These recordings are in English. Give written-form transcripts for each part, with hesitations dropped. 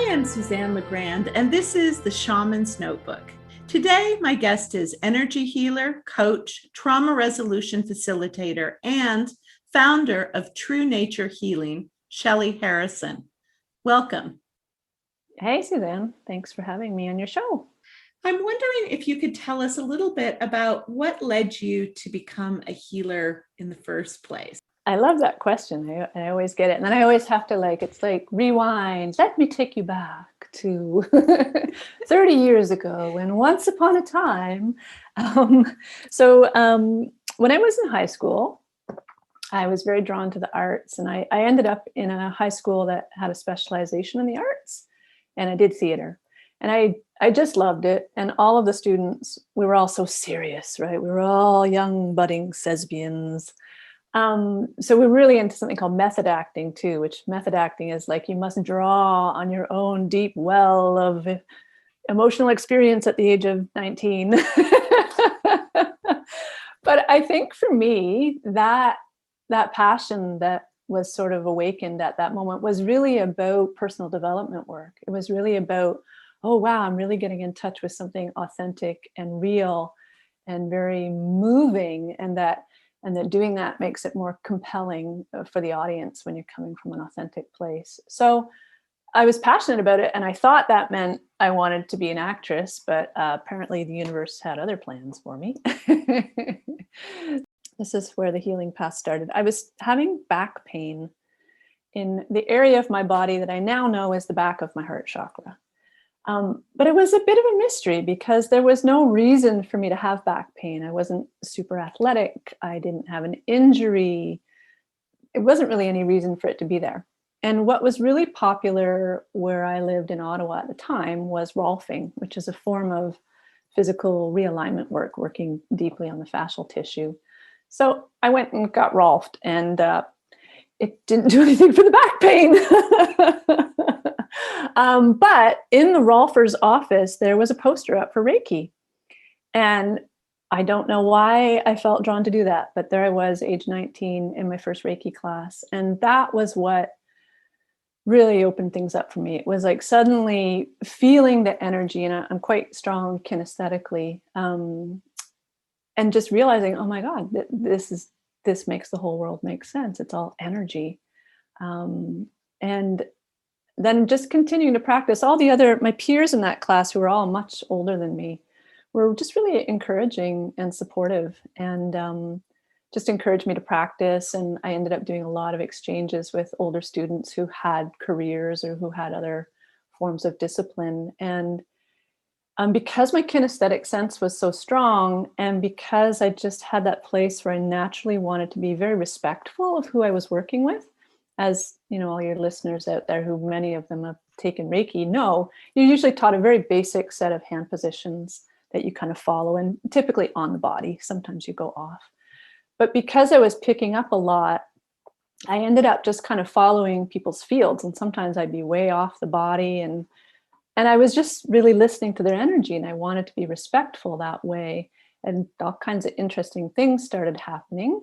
I am Suzanne LaGrande, and this is the Shaman's Notebook. Today, my guest is energy healer, coach, trauma resolution facilitator, and founder of True Nature Healing, Shelley Harrison. Welcome. Hey, Suzanne. Thanks for having me on your show. I'm wondering if you could tell us a little bit about what led you to become a healer in the first place. I love that question. I always get it. And then I always have to it's like rewind. Let me take you back to 30 years ago when once upon a time. When I was in high school, I was very drawn to the arts. And I ended up in a high school that had a specialization in the arts. And I did theater. And I just loved it. And all of the students, we were all so serious, right? We were all young, budding thespians. So we're really into something called method acting too, which method acting is like you must draw on your own deep well of emotional experience at the age of 19. But I think for me, that passion that was sort of awakened at that moment was really about personal development work. It was really about, oh, wow, I'm really getting in touch with something authentic and real and very moving, and that doing that makes it more compelling for the audience when you're coming from an authentic place. So I was passionate about it, and I thought that meant I wanted to be an actress, but apparently the universe had other plans for me. This is where the healing path started. I was having back pain in the area of my body that I now know is the back of my heart chakra. But it was a bit of a mystery because there was no reason for me to have back pain. I wasn't super athletic. I didn't have an injury. It wasn't really any reason for it to be there. And what was really popular where I lived in Ottawa at the time was Rolfing, which is a form of physical realignment work, working deeply on the fascial tissue. So I went and got Rolfed, and it didn't do anything for the back pain. But in the Rolfer's office, there was a poster up for Reiki. And I don't know why I felt drawn to do that, but there I was, age 19, in my first Reiki class. And that was what really opened things up for me. It was like suddenly feeling the energy, and I'm quite strong kinesthetically, and just realizing, oh my God, this makes the whole world make sense. It's all energy. And then just continuing to practice. My peers in that class, who were all much older than me, were just really encouraging and supportive, and just encouraged me to practice. And I ended up doing a lot of exchanges with older students who had careers or who had other forms of discipline. And because my kinesthetic sense was so strong, and because I just had that place where I naturally wanted to be very respectful of who I was working with, as you know, all your listeners out there, who many of them have taken Reiki, know you're usually taught a very basic set of hand positions that you kind of follow, and typically on the body. Sometimes you go off. But because I was picking up a lot, I ended up just kind of following people's fields, and sometimes I'd be way off the body, and I was just really listening to their energy, and I wanted to be respectful that way. And all kinds of interesting things started happening.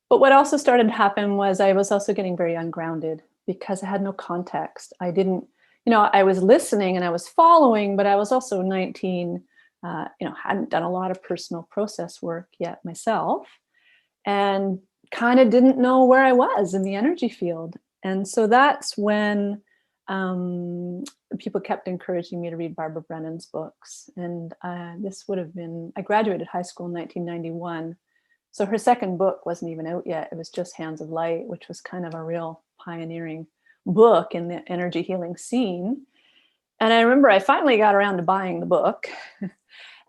But what also started to happen was I was also getting very ungrounded because I had no context. I didn't, I was listening and I was following, but I was also 19, hadn't done a lot of personal process work yet myself, and kind of didn't know where I was in the energy field. And so that's when people kept encouraging me to read Barbara Brennan's books. And this would have been, I graduated high school in 1991. So her second book wasn't even out yet. It was just Hands of Light, which was kind of a real pioneering book in the energy healing scene. And I remember I finally got around to buying the book.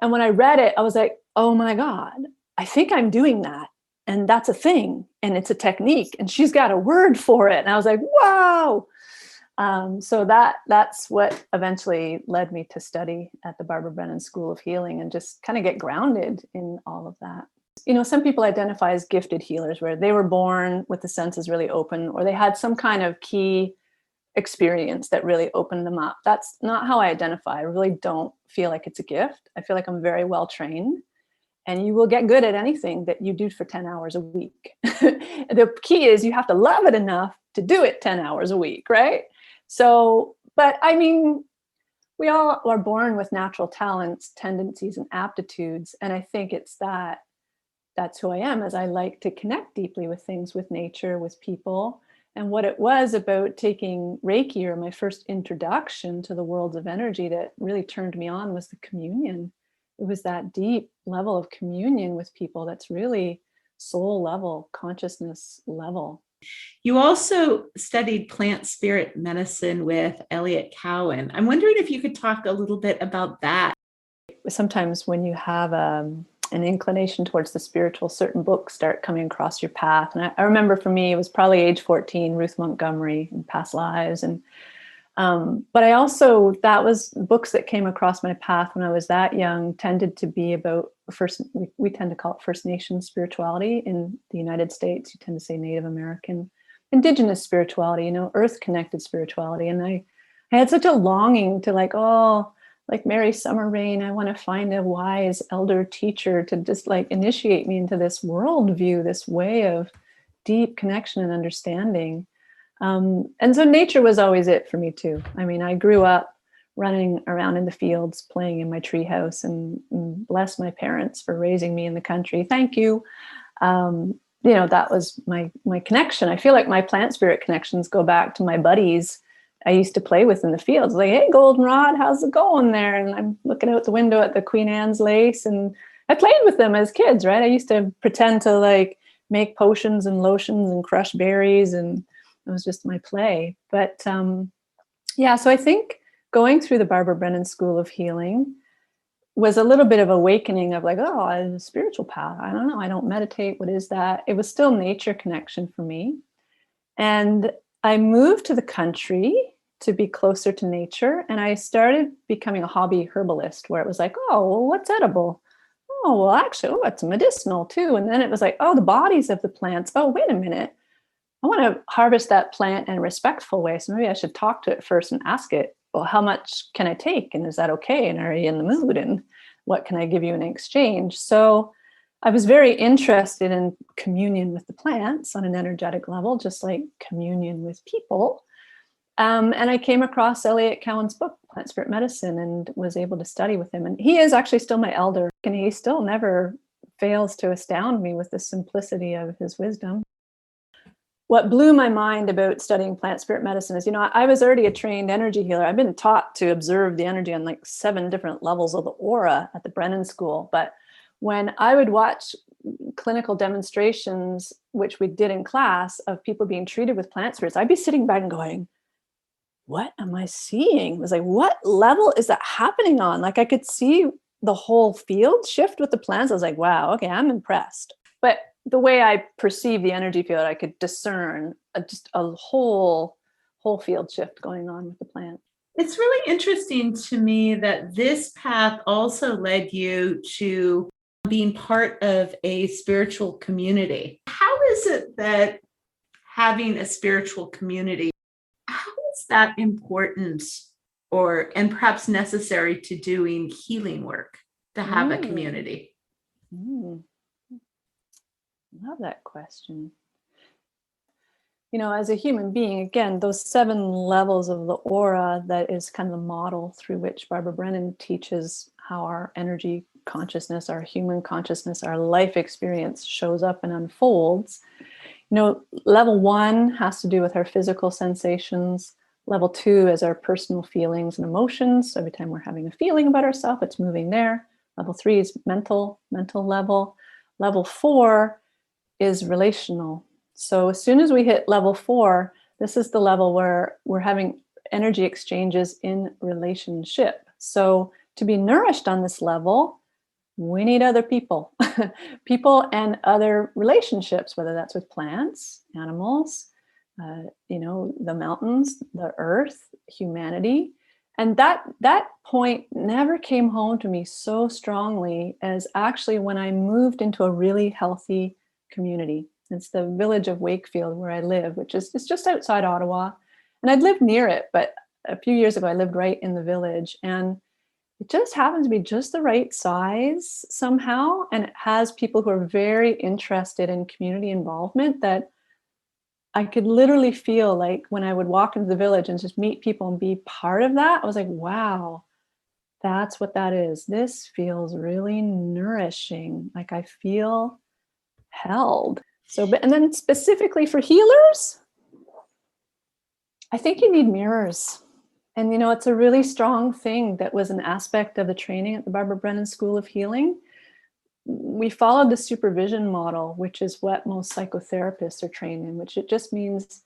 And when I read it, I was like, oh my God, I think I'm doing that. And that's a thing. And it's a technique. And she's got a word for it. And I was like, wow. So that's what eventually led me to study at the Barbara Brennan School of Healing and just kind of get grounded in all of that. Some people identify as gifted healers, where they were born with the senses really open, or they had some kind of key experience that really opened them up. That's not how I identify. I really don't feel like it's a gift. I feel like I'm very well trained, and you will get good at anything that you do for 10 hours a week. The key is you have to love it enough to do it 10 hours a week, right? So But I mean, we all are born with natural talents, tendencies, and aptitudes. And I think it's that's who I am, as I like to connect deeply with things, with nature, with people. And what it was about taking Reiki, or my first introduction to the worlds of energy, that really turned me on was the communion. It was that deep level of communion with people that's really soul level, consciousness level. You also studied plant spirit medicine with Elliot Cowan. I'm wondering if you could talk a little bit about that. Sometimes when you have an inclination towards the spiritual, certain books start coming across your path. And I remember for me, it was probably age 14, Ruth Montgomery and Past Lives. And but I also, that was books that came across my path when I was that young, tended to be about we tend to call it First Nation spirituality in the United States. You tend to say Native American, Indigenous spirituality, earth connected spirituality. And I had such a longing to like Mary Summer Rain, I want to find a wise elder teacher to just initiate me into this worldview, this way of deep connection and understanding. And so nature was always it for me too. I mean, I grew up running around in the fields, playing in my treehouse, and bless my parents for raising me in the country. Thank you. That was my connection. I feel like my plant spirit connections go back to my buddies I used to play with in the fields. Like, hey, Goldenrod, how's it going there? And I'm looking out the window at the Queen Anne's lace, and I played with them as kids, right? I used to pretend to make potions and lotions and crush berries, and it was just my play. But so I think going through the Barbara Brennan School of Healing was a little bit of awakening of a spiritual path. I don't know. I don't meditate. What is that? It was still nature connection for me. And I moved to the country to be closer to nature. And I started becoming a hobby herbalist, where it was what's edible? Oh, well, actually, it's medicinal too. And then it was the bodies of the plants. Oh, wait a minute. I want to harvest that plant in a respectful way. So maybe I should talk to it first and ask it, well, how much can I take? And is that okay? And are you in the mood? And what can I give you in exchange? So I was very interested in communion with the plants on an energetic level, just like communion with people. And I came across Elliot Cowan's book, Plant Spirit Medicine, and was able to study with him. And he is actually still my elder, and he still never fails to astound me with the simplicity of his wisdom. What blew my mind about studying plant spirit medicine is, I was already a trained energy healer. I've been taught to observe the energy on 7 different levels of the aura at the Brennan School. But when I would watch clinical demonstrations, which we did in class, of people being treated with plant spirits, I'd be sitting back and going, what am I seeing? It was what level is that happening on? I could see the whole field shift with the plants. I was wow, okay, I'm impressed. But the way I perceive the energy field, I could discern just a whole field shift going on with the plant. It's really interesting to me that this path also led you to being part of a spiritual community. How is it that having a spiritual community, how is that important and perhaps necessary to doing healing work, to have a community? Love that question. As a human being, again, those 7 levels of the aura, that is kind of the model through which Barbara Brennan teaches how our energy consciousness, our human consciousness, our life experience shows up and unfolds. Level 1 has to do with our physical sensations. Level 2 is our personal feelings and emotions. So every time we're having a feeling about ourselves, it's moving there. Level 3 is mental level. Level 4 is relational. So as soon as we hit level 4, this is the level where we're having energy exchanges in relationship. So to be nourished on this level, we need other people, people and other relationships, whether that's with plants, animals, the mountains, the earth, humanity. And that point never came home to me so strongly as actually when I moved into a really healthy community. It's the village of Wakefield where I live, which is just outside Ottawa. And I'd lived near it, but a few years ago, I lived right in the village. And it just happens to be just the right size somehow. And it has people who are very interested in community involvement that I could literally feel like when I would walk into the village and just meet people and be part of that, I was like, wow, that's what that is. This feels really nourishing. Like I feel held. So, and then specifically for healers, I think you need mirrors. And, it's a really strong thing that was an aspect of the training at the Barbara Brennan School of Healing. We followed the supervision model, which is what most psychotherapists are trained in, which it just means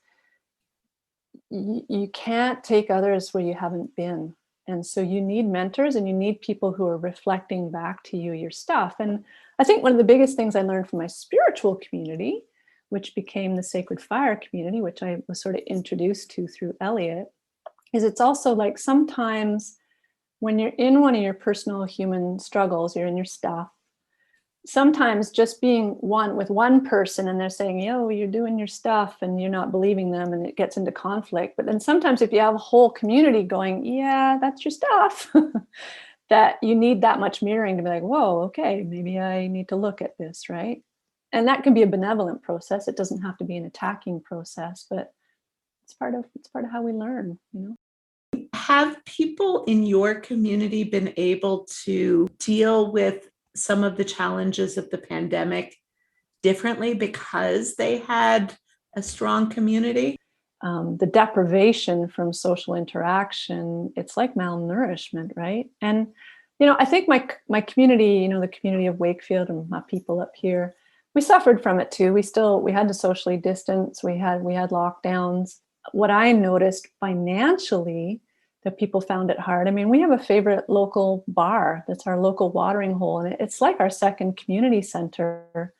you can't take others where you haven't been. And so you need mentors and you need people who are reflecting back to you your stuff. And I think one of the biggest things I learned from my spiritual community, which became the Sacred Fire community, which I was sort of introduced to through Elliot, is it's also like sometimes when you're in one of your personal human struggles, you're in your stuff, sometimes just being one with one person and they're saying, yo, you're doing your stuff and you're not believing them and it gets into conflict. But then sometimes if you have a whole community going, yeah, that's your stuff, that you need that much mirroring to be like, whoa, okay, maybe I need to look at this, right? And that can be a benevolent process. It doesn't have to be an attacking process, but it's part of how we learn, Have people in your community been able to deal with some of the challenges of the pandemic differently because they had a strong community? The deprivation from social interaction, it's like malnourishment, right? And, I think my community, the community of Wakefield and my people up here, we suffered from it too. We had to socially distance. We had lockdowns. What I noticed financially, that people found it hard. I mean, we have a favorite local bar that's our local watering hole, and it's like our second community center.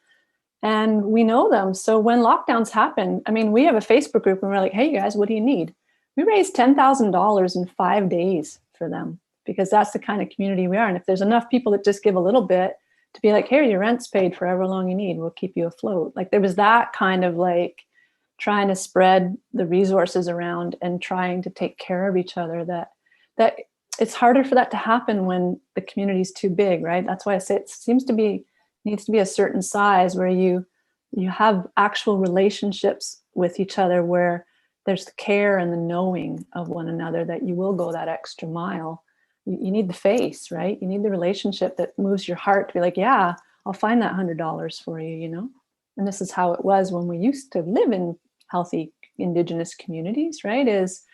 And we know them. So when lockdowns happen, I mean, we have a Facebook group and we're like, hey, you guys, what do you need? We raised $10,000 in 5 days for them because that's the kind of community we are. And if there's enough people that just give a little bit to be like, here, your rent's paid for however long you need, we'll keep you afloat. Like there was that kind of like trying to spread the resources around and trying to take care of each other, that it's harder for that to happen when the community is too big, right? That's why I say it needs to be a certain size where you have actual relationships with each other where there's the care and the knowing of one another that you will go that extra mile. You need the face, right? You need the relationship that moves your heart to be like, yeah, I'll find that $100 for you, And this is how it was when we used to live in healthy Indigenous communities, right? Is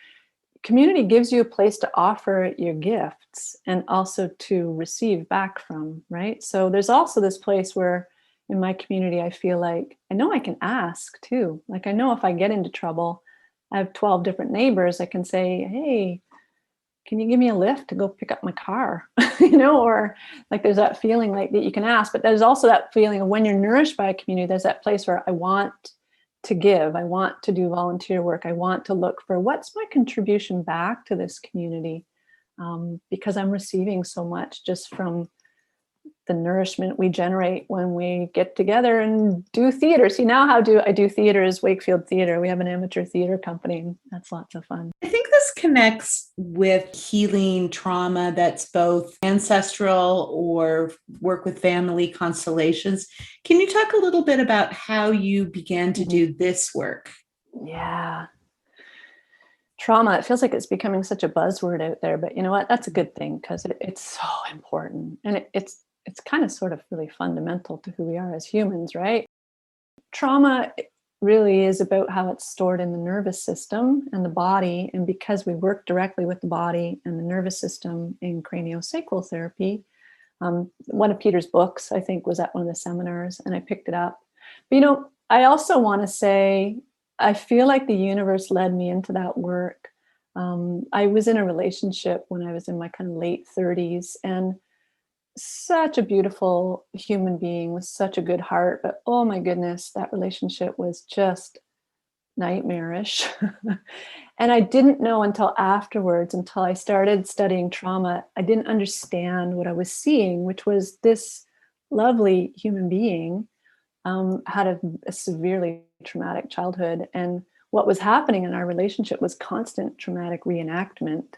community gives you a place to offer your gifts and also to receive back from, right? So there's also this place where in my community, I feel like I know I can ask too. Like I know if I get into trouble, I have 12 different neighbors. I can say, hey, can you give me a lift to go pick up my car? Or like there's that feeling like that you can ask, but there's also that feeling of when you're nourished by a community, there's that place where I want to give, I want to do volunteer work, I want to look for what's my contribution back to this community, because I'm receiving so much just from the nourishment we generate when we get together and do theater. See, now I do theater is Wakefield Theater. We have an amateur theater company, and that's lots of fun. I think this connects with healing trauma that's both ancestral or work with family constellations. Can you talk a little bit about how you began to do this work? Yeah. Trauma, it feels like it's becoming such a buzzword out there, but you know what? That's a good thing because it's so important. And it's kind of sort of really fundamental to who we are as humans, right? Trauma really is about how it's stored in the nervous system and the body. And because we work directly with the body and the nervous system in craniosacral therapy, one of Peter's books, I think, was at one of the seminars, and I picked it up. But, I also want to say, I feel like the universe led me into that work. I was in a relationship when I was in my kind of late 30s, and such a beautiful human being with such a good heart, but oh my goodness, that relationship was just nightmarish. And I didn't know until afterwards, until I started studying trauma, I didn't understand what I was seeing, which was this lovely human being had a severely traumatic childhood. And what was happening in our relationship was constant traumatic reenactment.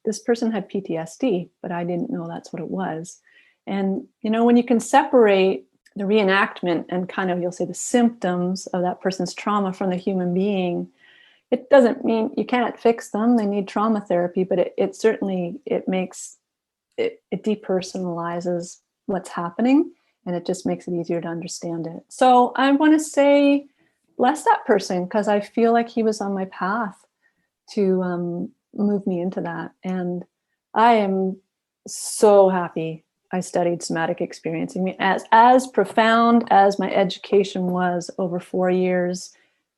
This person had PTSD, but I didn't know that's what it was. And, when you can separate the reenactment and kind of, you'll say, the symptoms of that person's trauma from the human being, it doesn't mean you can't fix them. They need trauma therapy, but it certainly, it makes it depersonalizes what's happening, and it just makes it easier to understand it. So I want to say, bless that person, because I feel like he was on my path to move me into that. And I am so happy I studied somatic experiencing. I mean, as profound as my education was over 4 years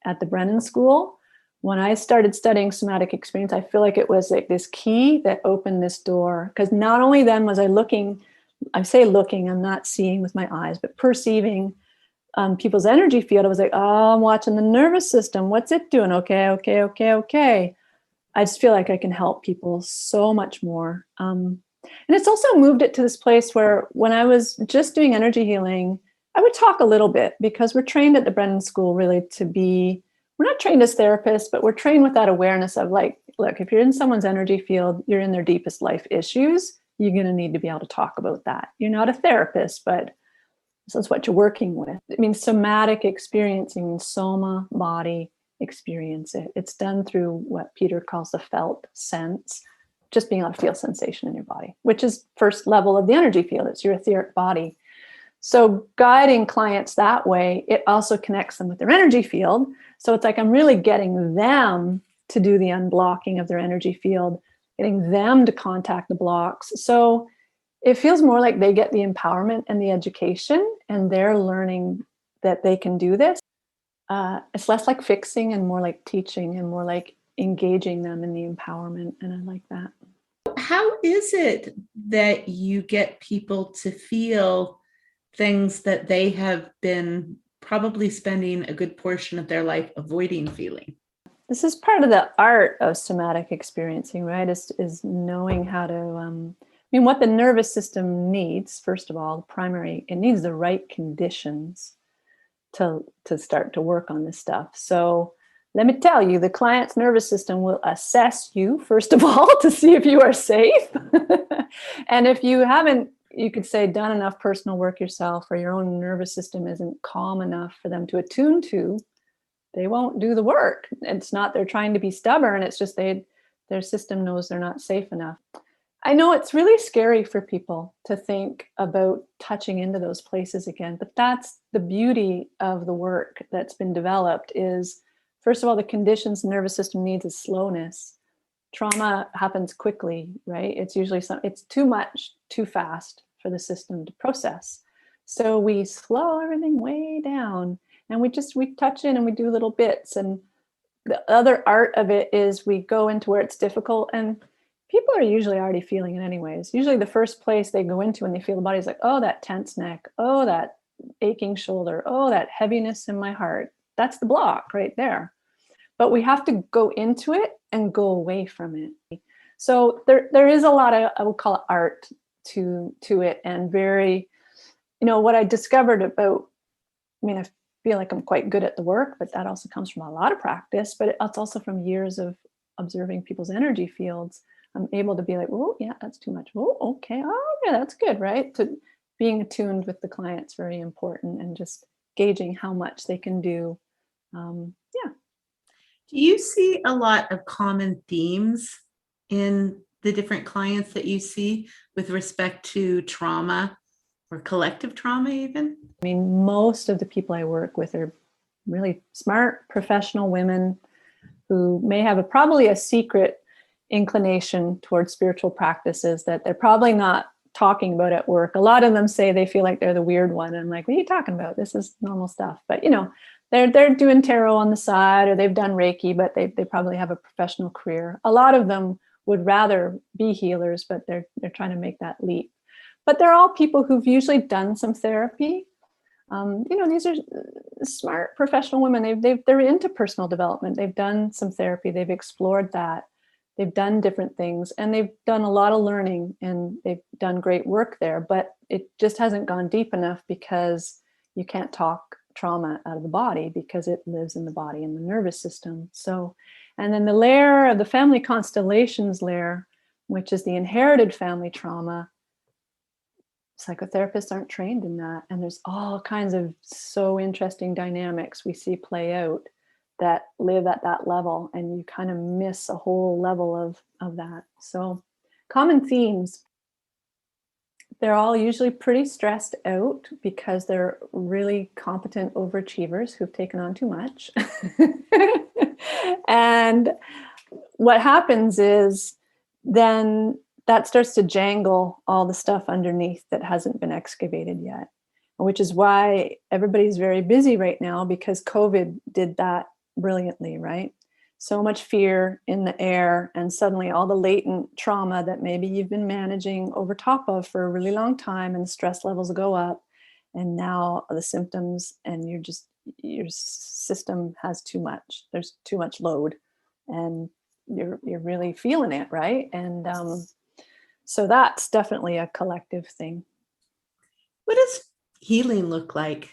at the Brennan School, when I started studying somatic experience, I feel like it was like this key that opened this door. Because not only then was I looking, I say looking, I'm not seeing with my eyes, but perceiving people's energy field. I was like, oh, I'm watching the nervous system. What's it doing? Okay. I just feel like I can help people so much more. And it's also moved it to this place where when I was just doing energy healing, I would talk a little bit, because we're trained at the Brennan School really to be, we're not trained as therapists, but we're trained with that awareness of like, look, if you're in someone's energy field, you're in their deepest life issues, you're going to need to be able to talk about that. You're not a therapist, but this is what you're working with. It means somatic experiencing means soma, body, experience it. It's done through what Peter calls the felt sense, just being able to feel sensation in your body, which is first level of the energy field. It's your etheric body. So guiding clients that way, it also connects them with their energy field. So it's like I'm really getting them to do the unblocking of their energy field, getting them to contact the blocks. So it feels more like they get the empowerment and the education, and they're learning that they can do this. It's less like fixing and more like teaching and more like engaging them in the empowerment. And I like that. How is it that you get people to feel things that they have been probably spending a good portion of their life avoiding feeling? This is part of the art of somatic experiencing, right? Is knowing how to, what the nervous system needs, first of all, primary, it needs the right conditions to start to work on this stuff. So let me tell you, the client's nervous system will assess you, first of all, to see if you are safe. And if you haven't, you could say, done enough personal work yourself, or your own nervous system isn't calm enough for them to attune to, they won't do the work. It's not they're trying to be stubborn. It's just their system knows they're not safe enough. I know it's really scary for people to think about touching into those places again, but that's the beauty of the work that's been developed is, first of all, the conditions the nervous system needs is slowness. Trauma happens quickly, right? It's usually it's too much, too fast for the system to process. So we slow everything way down, and we touch in and we do little bits. And the other art of it is we go into where it's difficult, and people are usually already feeling it anyways. Usually the first place they go into when they feel the body is like, oh, that tense neck, oh, that aching shoulder, oh, that heaviness in my heart. That's the block right there. But we have to go into it and go away from it. So there is a lot of, I would call it, art to it, and very, what I discovered about, I feel like I'm quite good at the work, but that also comes from a lot of practice, but it's also from years of observing people's energy fields. I'm able to be like, oh, yeah, that's too much. Oh, okay. Oh, yeah, that's good, right? To being attuned with the client's very important, and just gauging how much they can do. Yeah. Do you see a lot of common themes in the different clients that you see with respect to trauma or collective trauma even? Most of the people I work with are really smart, professional women who may have probably a secret inclination towards spiritual practices that they're probably not talking about at work. A lot of them say they feel like they're the weird one. And I'm like, what are you talking about? This is normal stuff. But they're doing tarot on the side, or they've done Reiki, but they probably have a professional career. A lot of them would rather be healers, but they're trying to make that leap. But they're all people who've usually done some therapy. These are smart professional women. They're into personal development. They've done some therapy. They've explored that. They've done different things, and they've done a lot of learning, and they've done great work there, but it just hasn't gone deep enough, because you can't talk trauma out of the body because it lives in the body and the nervous system. So, and then the layer of the family constellations layer, which is the inherited family trauma, psychotherapists aren't trained in that. And there's all kinds of so interesting dynamics we see play out that live at that level, and you kind of miss a whole level of that. So common themes. They're all usually pretty stressed out because they're really competent overachievers who've taken on too much. And what happens is then that starts to jangle all the stuff underneath that hasn't been excavated yet, which is why everybody's very busy right now, because COVID did that brilliantly, right? So much fear in the air, and suddenly all the latent trauma that maybe you've been managing over top of for a really long time, and the stress levels go up, and now the symptoms, and your system has too much. There's too much load, and you're really feeling it, right? And so that's definitely a collective thing. What does healing look like?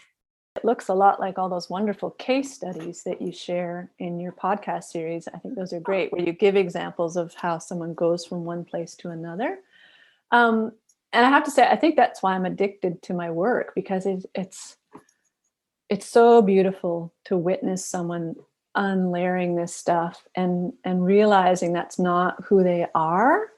It looks a lot like all those wonderful case studies that you share in your podcast series. I think those are great, where you give examples of how someone goes from one place to another. And I have to say, I think that's why I'm addicted to my work, because it's so beautiful to witness someone unlayering this stuff and realizing that's not who they are.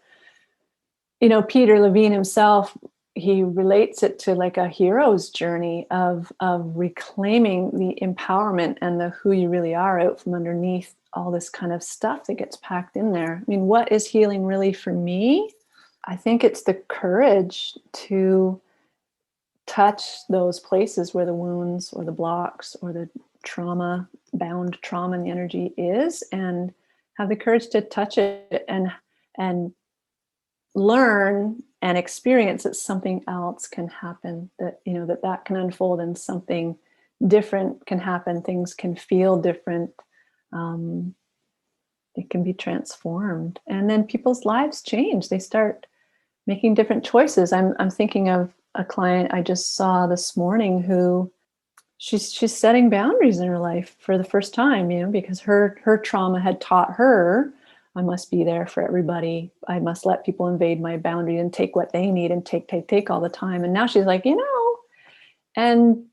You know, Peter Levine himself, he relates it to like a hero's journey of reclaiming the empowerment and the who you really are out from underneath all this kind of stuff that gets packed in there. I mean, what is healing really for me? I think it's the courage to touch those places where the wounds or the blocks or the trauma, bound trauma in the energy is, and have the courage to touch it and learn and experience that something else can happen, that, you know, that can unfold and something different can happen. Things can feel different. It can be transformed. And then people's lives change. They start making different choices. I'm thinking of a client I just saw this morning who she's setting boundaries in her life for the first time, you know, because her trauma had taught her, I must be there for everybody. I must let people invade my boundary and take what they need and take all the time. And now she's like, you know, and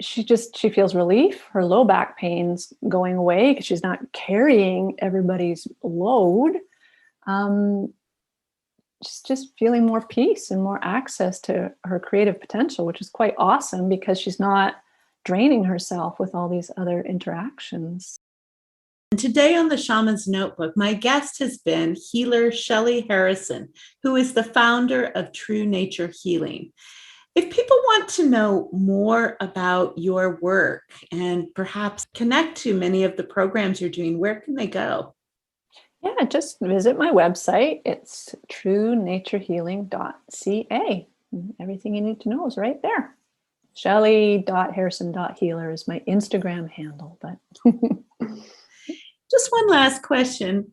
she feels relief. Her low back pain's going away because she's not carrying everybody's load. She's just feeling more peace and more access to her creative potential, which is quite awesome because she's not draining herself with all these other interactions. And today on the Shaman's Notebook, my guest has been healer Shelley Harrison, who is the founder of True Nature Healing. If people want to know more about your work and perhaps connect to many of the programs you're doing, where can they go? Yeah, just visit my website. It's truenaturehealing.ca. Everything you need to know is right there. Shelley.harrison.healer is my Instagram handle. But just one last question.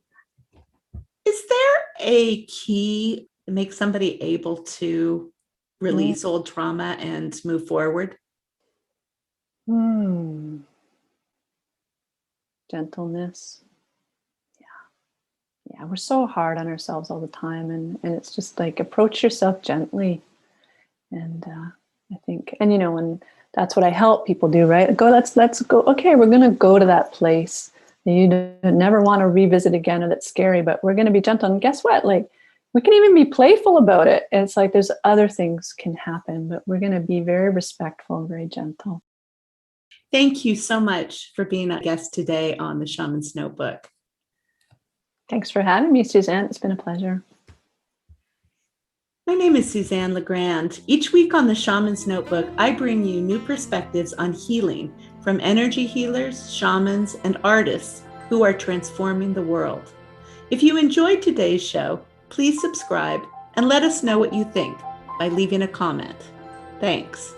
Is there a key that makes somebody able to release old trauma and move forward? Gentleness. Yeah, we're so hard on ourselves all the time. And it's just like, approach yourself gently. And I think, and you know, and that's what I help people do, right? Let's go. Okay, we're going to go to that place that you never want to revisit again, or that's scary, but we're going to be gentle. And guess what? Like, we can even be playful about it. It's like there's other things can happen, but we're going to be very respectful, very gentle. Thank you so much for being a guest today on the Shaman's Notebook. Thanks for having me, Suzanne. It's been a pleasure. My name is Suzanne LaGrande. Each week on the Shaman's Notebook, I bring you new perspectives on healing from energy healers, shamans, and artists who are transforming the world. If you enjoyed today's show, please subscribe and let us know what you think by leaving a comment. Thanks.